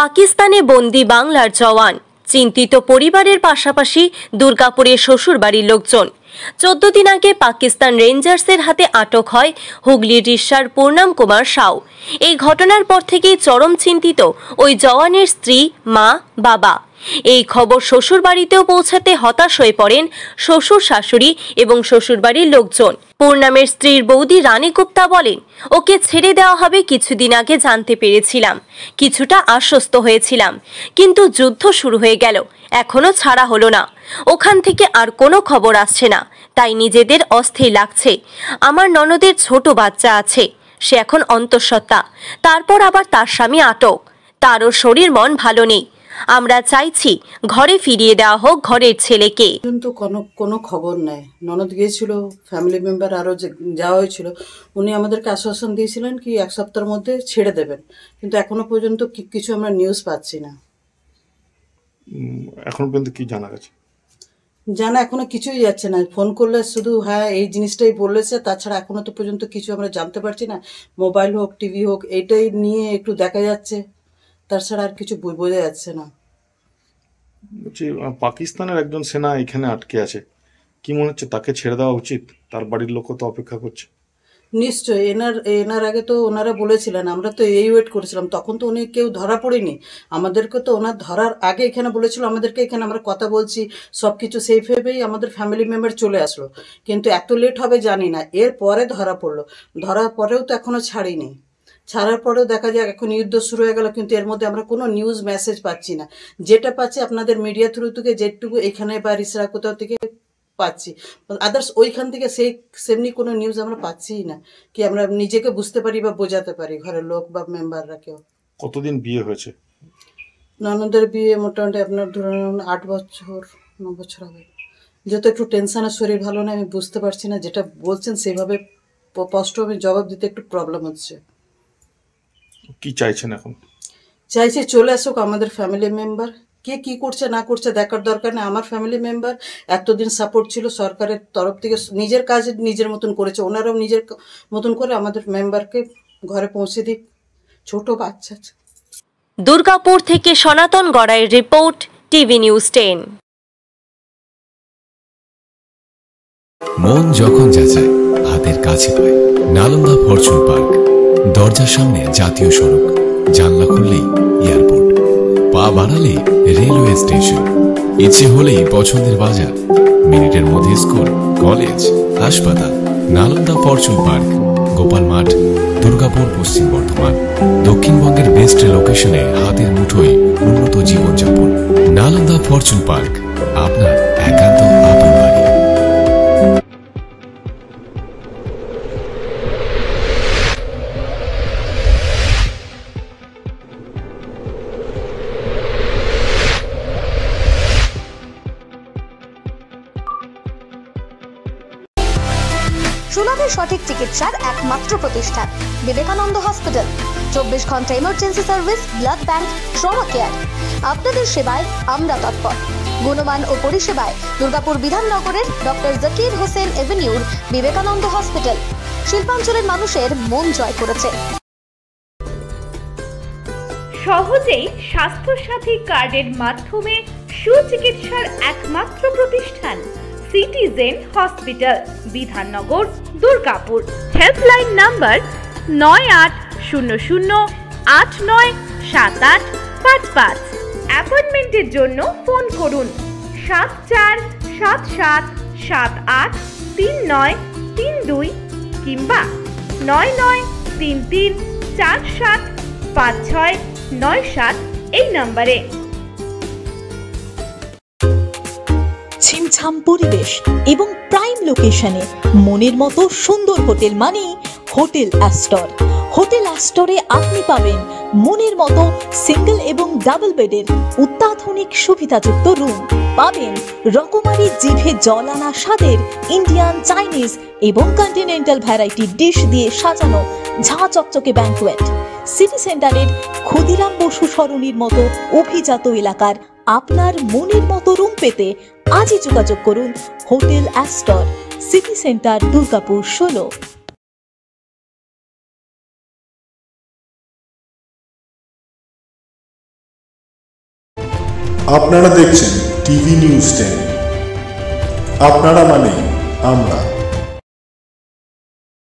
পাকিস্তানে বন্দি বাংলার জওয়ান, চিন্তিত পরিবারের পাশাপাশি দুর্গাপুরের শ্বশুরবাড়ির লোকজন। 14 দিন আগে পাকিস্তান রেঞ্জার্সের হাতে আটক হয় হুগলির রিষ্যার পূর্ণাম কুমার সাউ। এই ঘটনার পর থেকেই চরম চিন্তিত ওই জওয়ানের স্ত্রী, মা, বাবা। এই খবর শ্বশুরবাড়িতেও পৌঁছাতে হতাশ হয়ে পড়েন শ্বশুর, শাশুড়ি এবং শ্বশুরবাড়ির লোকজন। পূর্ণামের স্ত্রীর বৌদি রানী গুপ্তা বলেন, ওকে ছেড়ে দেওয়া হবে কিছুদিন আগে জানতে পেরেছিলাম, কিছুটা আশ্বস্ত হয়েছিলাম, কিন্তু যুদ্ধ শুরু হয়ে গেল, এখনো ছাড়া হলো না। ওখান থেকে আর কোনো খবর আসছে না, তাই নিজেদের অস্থির লাগছে। আমার ননদের ছোট বাচ্চা আছে, সে এখন অন্তঃসত্ত্বা, তারপর আবার তার স্বামী আটক, তারও শরীর মন ভালো নেই। আমরা চাইছি ঘরে ফিরিয়ে দেওয়া হোক ঘরের ছেলেকে। কিন্তু কোনো খবর নাই। ননদ গিয়েছিল, ফ্যামিলি মেম্বার আরও যাওয়া হয়েছিল, উনি আমাদেরকে আশ্বাসন দিয়েছিলেন কি 1 সপ্তাহের মধ্যে ছেড়ে দেবেন, কিন্তু এখনো পর্যন্ত কিছু আমরা নিউজ পাচ্ছি না। এখনো পর্যন্ত কি জানা গেছে? জানা এখনো কিছুই যাচ্ছে না। ফোন করলে শুধু হ্যাঁ এই জিনিসটাই বলেছে, তাছাড়া এখনো তো পর্যন্ত কিছু আমরা জানতে পারছি না। মোবাইল হোক, টিভি হোক, এইটাই নিয়ে একটু দেখা যাচ্ছে, তাছাড়া আর কিছু বোঝা যাচ্ছে না। বলছি, পাকিস্তানের একজন সেনা এখানে আটকে আছে, কি মনে হচ্ছে তাকে ছেড়ে দেওয়া উচিত? তার বাড়ির লোকও তো অপেক্ষা করছে। নিশ্চয়ই, এনার আগে তো ওনারা বলেছিলেন, আমরা তো এই ওয়েট করেছিলাম, তখন তো উনি কেউ ধরা পড়েনি। আমাদেরকে তো ওনার ধরার আগে এখানে বলেছিল আমাদেরকে, এখানে আমরা কথা বলছি, সব কিছু সেফ ভেবেই আমাদের ফ্যামিলি মেম্বার চলে আসলো, কিন্তু এত লেট হবে জানি না। এর পরে ধরা পড়লো, ধরার পরেও তো এখনো ছাড়িনি। ছাড়ার পরেও দেখা যায় এখন যুদ্ধ শুরু হয়ে গেল, কিন্তু এর মধ্যে আমরা কোনো নিউজ মেসেজ পাচ্ছি না। যেটা পাচ্ছি আপনাদের মিডিয়া থ্রু থেকে, যেটুকু এখানে বা রিসরা কোথাও থেকে পাচ্ছি, আদার্স ওইখান থেকে সেমনি কোনো নিউজ আমরা পাচ্ছিই না, কি আমরা নিজেকে বুঝতে পারি বা বোঝাতে পারি ঘরের লোক বা মেম্বাররা কেউ। কতদিন বিয়ে হয়েছে? ননদের বিয়ে মোটামুটি আপনার ধরুন 8 বছর 9 বছর হবে। যত একটু টেনশনের, শরীর ভালো না, আমি বুঝতে পারছি না, যেটা বলছেন সেভাবে স্পষ্ট আমি জবাব দিতে একটু প্রবলেম হচ্ছে। কি চাইছেন এখন? চাইছি চলে আসুক আমাদের ফ্যামিলি মেম্বার। কে কি করছে না করছে দেখার দরকার নেই। আমার ফ্যামিলি মেম্বার এতদিন সাপোর্ট ছিল সরকারের তরফ থেকে, নিজের কাজ নিজের মতন করেছে, ওনারাও নিজের মতন করে আমাদের মেম্বারকে ঘরে পৌঁছে দিক। ছোট বাচ্চা। দুর্গাপুর থেকে সনাতন গড়াইয়ের রিপোর্ট, টিভি নিউজ 10। মন যখন যাচায় হাতের কাছে পায়, নালন্দা ফরচুন পার্ক। দরজার সামনে জাতীয় সড়ক, জানলা খুললেই এয়ারপোর্ট, পা বাড়ালে রেলওয়ে স্টেশন, ইচ্ছে হলেই পছন্দের বাজার, মিনিটের মধ্যে স্কুল, কলেজ, হাসপাতাল। নালন্দা ফরচুন পার্ক, গোপাল মাঠ, দুর্গাপুর, পশ্চিম বর্ধমান। দক্ষিণবঙ্গের বেস্ট লোকেশনে, হাতের মুঠোয় উন্নত জীবনযাপন। নালন্দা ফরচুন পার্ক, আপনার একান্ত আপন বাড়ি। সুলভে সঠিক চিকিৎসার একমাত্র প্রতিষ্ঠান বিবেকানন্দ হসপিটাল। 24 ঘন্টা emergency service, blood bank, trauma care. আপনাদের সেবায় আমরা তৎপর। গুণমান ও পরিষেবায় দুর্গাপুর বিধাননগরের ডক্টর জাকির হোসেন এভিনিউর বিবেকানন্দ হসপিটাল শিল্পাঞ্চলের মানুষের মন জয় করেছে। সহজেই স্বাস্থ্যসাথী কার্ডের মাধ্যমে সুচিকিৎসার একমাত্র প্রতিষ্ঠান citizen hospital, Bidhannagar, Durgapur. Helpline number 9800897855। অ্যাপয়েন্টমেন্টের জন্য ফোন করুন 7477783932 কিংবা 9933475697 এই নম্বরে। ছিমছাম পরিবেশ এবং প্রাইম লোকেশনে মনের মতো সুন্দর হোটেল মানে হোটেল অ্যাস্টর। হোটেল অ্যাস্টরে আপনি পাবেন মনের মতো সিঙ্গেল এবং ডাবল বেডের অত্যাধুনিক সুবিধাযুক্ত রুম, পাবেন রকমারি জিভে জল আনা স্বাদের ইন্ডিয়ান, চাইনিজ এবং কন্টিনেন্টাল ভ্যারাইটি ডিশ দিয়ে সাজানো ঝাঁ চকচকে ব্যাংকুয়েট। সিটি সেন্টারের ক্ষুদিরাম বসু সরণির মতো অভিজাত এলাকার আপনার মনের মতো রুম পেতে আজই যোগাযোগ করুন hotel Astor, city centre, Durgapur 16। আপনারা দেখছেন টিভি নিউজ 10। আপনারা মানে আমরা।